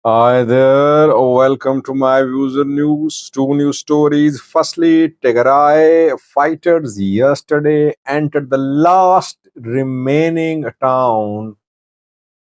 Hi there, welcome to my user news. Two news stories. Firstly, Tigray fighters yesterday entered the last remaining town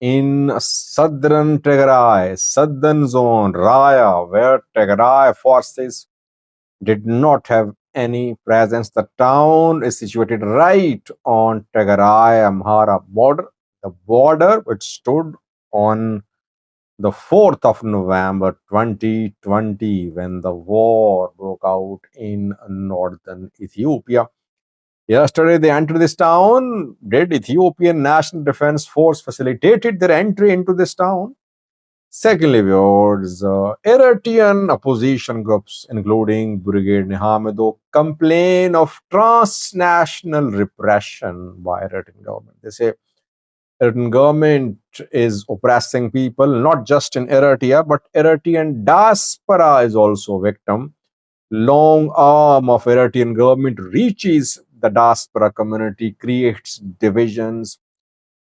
in southern Tigray, southern zone, Raya, where Tigray forces did not have any presence. The town is situated right on Tigray-Amhara border, the border which stood on the 4th of November 2020 when the war broke out in northern Ethiopia. Yesterday, they entered this town. Did Ethiopian National Defense Force facilitated their entry into this town? Secondly, viewers, Eritrean opposition groups, including Brigade Nihamido, complain of transnational repression by Eritrean government. They say Eritrean government is oppressing people, not just in Eritrea, but Eritrean diaspora is also a victim. Long arm of Eritrean government reaches the diaspora community, creates divisions,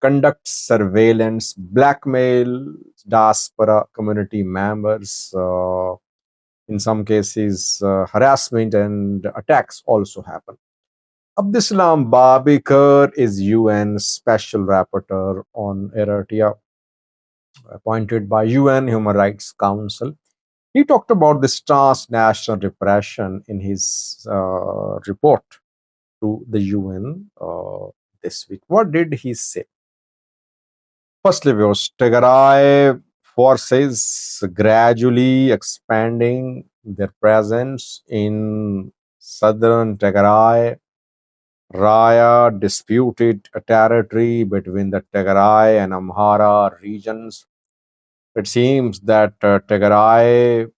conducts surveillance, blackmail diaspora community members. In some cases, harassment and attacks also happen. Abdislam Babikar is UN Special Rapporteur on Eritrea, appointed by UN Human Rights Council. He talked about this transnational repression in his report to the UN this week. What did he say? Firstly, Tigray forces gradually expanding their presence in southern Tigray. Raya disputed a territory between the Tigray and Amhara regions. It seems that Tigray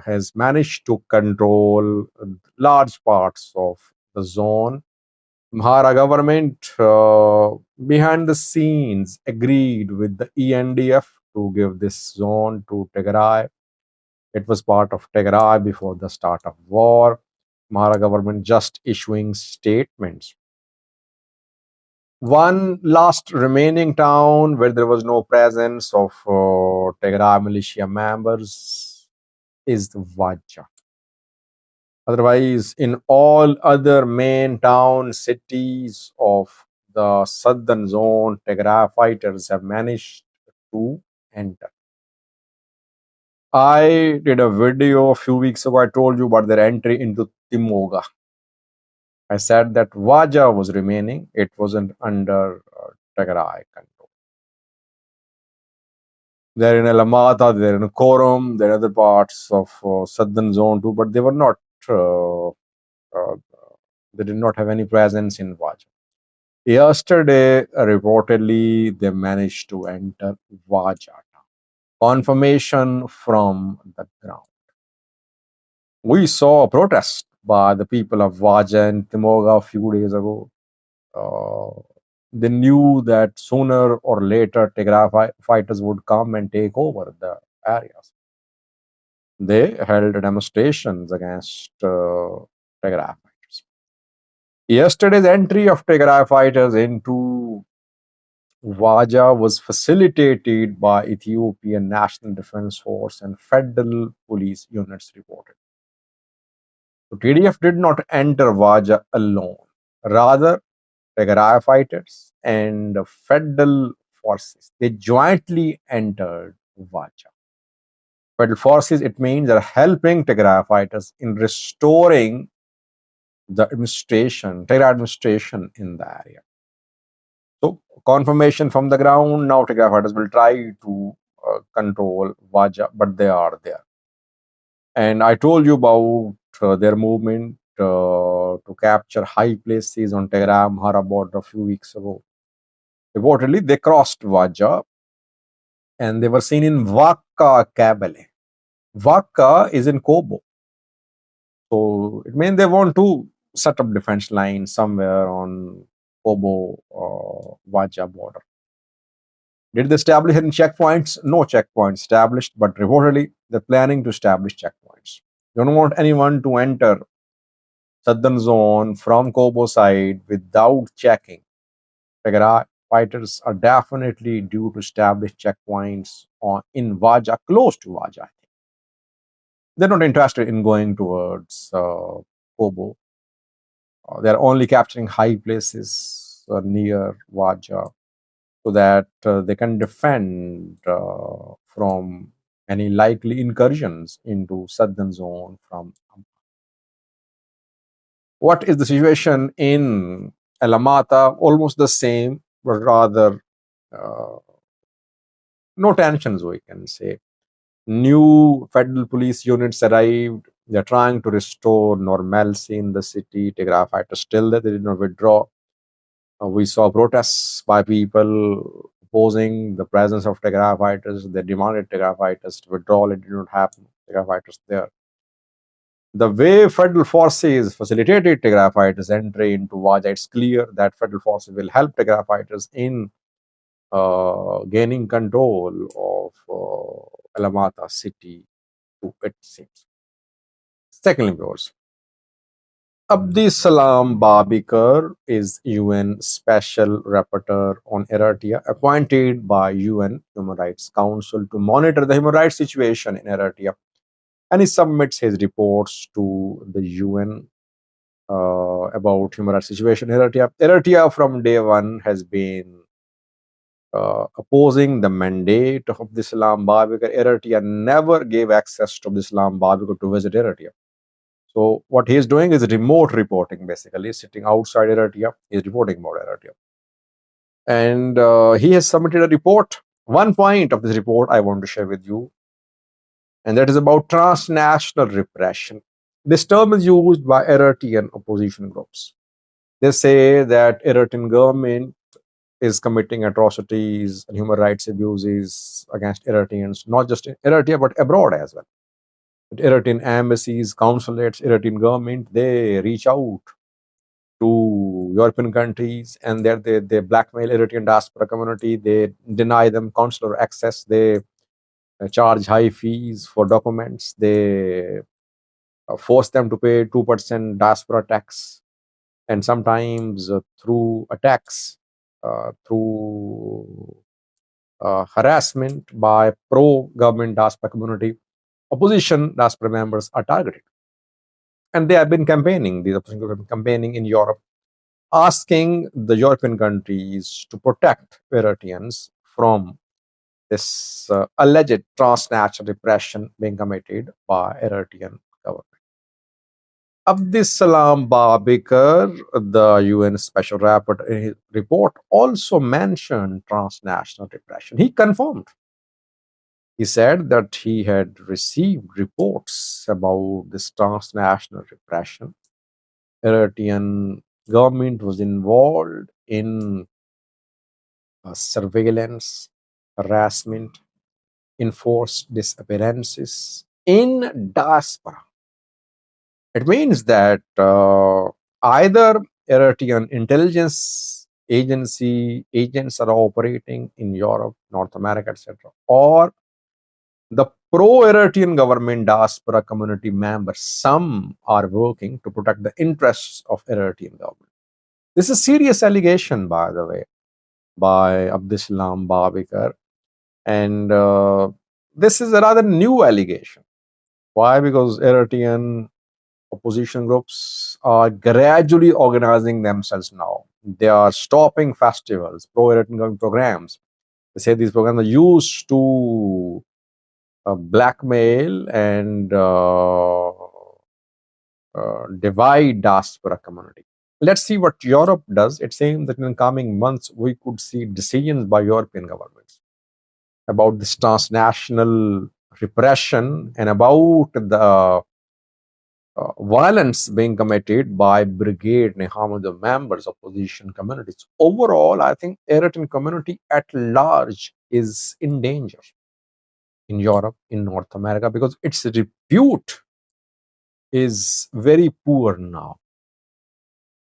has managed to control large parts of the zone. Amhara government behind the scenes agreed with the ENDF to give this zone to Tigray. It was part of Tigray before the start of war. Amhara government just issuing statements. One last remaining town where there was no presence of Tigray militia members is Waja. Otherwise, in all other main town cities of the southern zone, Tigray fighters have managed to enter. I did a video a few weeks ago. I told you about their entry into Timoga. I said that Waja was remaining. It wasn't under Tigray control. They're in Alamata, they're in Korum, there are other parts of southern zone too, but they were not, they did not have any presence in Waja. Yesterday, reportedly, they managed to enter Waja. Confirmation from the ground. We saw a protest by the people of Waja and Timoga a few days ago. They knew that sooner or later Tigray fighters would come and take over the areas. They held demonstrations against Tigray fighters. Yesterday's entry of Tigray fighters into Waja was facilitated by Ethiopian National Defense Force and federal police units reported. So TDF did not enter Waja alone. Rather, Tigray fighters and federal forces, they jointly entered Waja. Federal forces, it means they're helping Tigray fighters in restoring the administration, Tigray administration in the area. So confirmation from the ground, now Tigray fighters will try to control Waja, but they are there. And I told you about their movement to capture high places on Tigray-Amhara border a few weeks ago. Reportedly, they crossed Waja and they were seen in Vakka Kabale. Vakka is in Kobo. So it means they want to set up defense lines somewhere on Kobo Waja border. Did they establish any checkpoints? No checkpoints established, but reportedly they're planning to establish checkpoints. They don't want anyone to enter southern zone from Kobo side without checking Tigray Fighters are definitely due to establish checkpoints in Waja, close to Waja. They're not interested in going towards Kobo. They're only capturing high places near Waja so that they can defend from any likely incursions into southern zone from. What is the situation in Alamata? Almost the same, but rather uh, no tensions, we can say. New federal police units arrived. They're trying to restore normalcy in the city. Tigray fighters still there, they did not withdraw. We saw protests by people opposing the presence of Tigray fighters. They demanded Tigray fighters to withdraw. It did not happen. Tigray fighters there. The way federal forces facilitated Tigray fighters' entry into Waja, it's clear that federal forces will help Tigray fighters in gaining control of Alamata city, it seems. Secondly, viewers, Abdisalam Babikar is UN Special Rapporteur on Eritrea, appointed by UN Human Rights Council to monitor the human rights situation in Eritrea, and he submits his reports to the UN about human rights situation in Eritrea. Eritrea from day one has been opposing the mandate of Abdisalam Babikar. Eritrea never gave access to Abdisalam Babikar to visit Eritrea. So what he is doing is remote reporting, basically, sitting outside Eritrea. He is reporting about Eritrea. And he has submitted a report. One point of this report I want to share with you, and that is about transnational repression. This term is used by Eritrean opposition groups. They say that Eritrean government is committing atrocities and human rights abuses against Eritreans, not just in Eritrea, but abroad as well. Eritrean embassies, consulates, Eritrean government, they reach out to European countries and they blackmail Eritrean diaspora community. They deny them consular access. They charge high fees for documents. They force them to pay 2% diaspora tax, and sometimes through attacks, through harassment by pro-government diaspora community, opposition diaspora members are targeted. And they have been campaigning, these opposition groups have been campaigning in Europe, asking the European countries to protect Eritreans from this alleged transnational repression being committed by Eritrean government. Abdisalam Babikar, the UN Special Rapporteur, in his report also mentioned transnational repression. He confirmed. He said that he had received reports about this transnational repression. Eritrean government was involved in surveillance, harassment, enforced disappearances in diaspora. It means that either Eritrean intelligence agency agents are operating in Europe, North America, etc., or the pro-Eritrean government diaspora community members, some are working to protect the interests of Eritrean government. This is a serious allegation, by the way, by Abdisalam Babikar. And this is a rather new allegation. Why? Because Eritrean opposition groups are gradually organizing themselves now. They are stopping festivals, pro-Eritrean government programs. They say these programs are used to blackmail and divide diaspora community. Let's see what Europe does. It seems that in the coming months, we could see decisions by European governments about this transnational repression and about the violence being committed by Brigade Nehamud members of opposition communities. Overall, I think Eritrean community at large is in danger in Europe, in North America, because its repute is very poor now.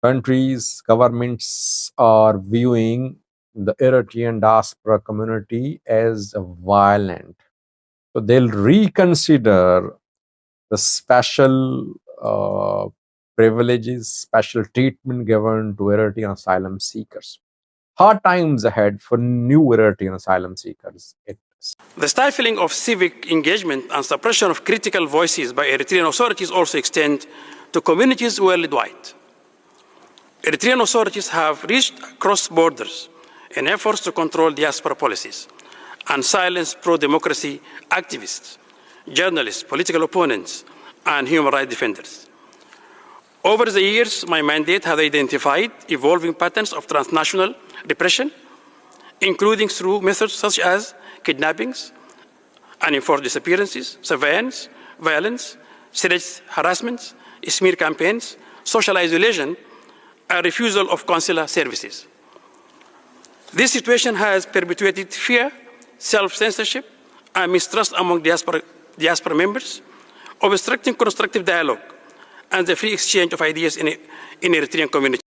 Countries, governments are viewing the Eritrean diaspora community as violent. So they'll reconsider the special privileges, special treatment given to Eritrean asylum seekers. hard times ahead for new Eritrean asylum seekers. The stifling of civic engagement and suppression of critical voices by Eritrean authorities also extend to communities worldwide. Eritrean authorities have reached across borders in efforts to control diaspora policies and silence pro-democracy activists, journalists, political opponents, and human rights defenders. Over the years, my mandate has identified evolving patterns of transnational repression, including through methods such as kidnappings, unenforced disappearances, surveillance, violence, threats, harassments, smear campaigns, social isolation, and refusal of consular services. This situation has perpetuated fear, self-censorship, and mistrust among diaspora members, obstructing constructive dialogue and the free exchange of ideas in Eritrean community.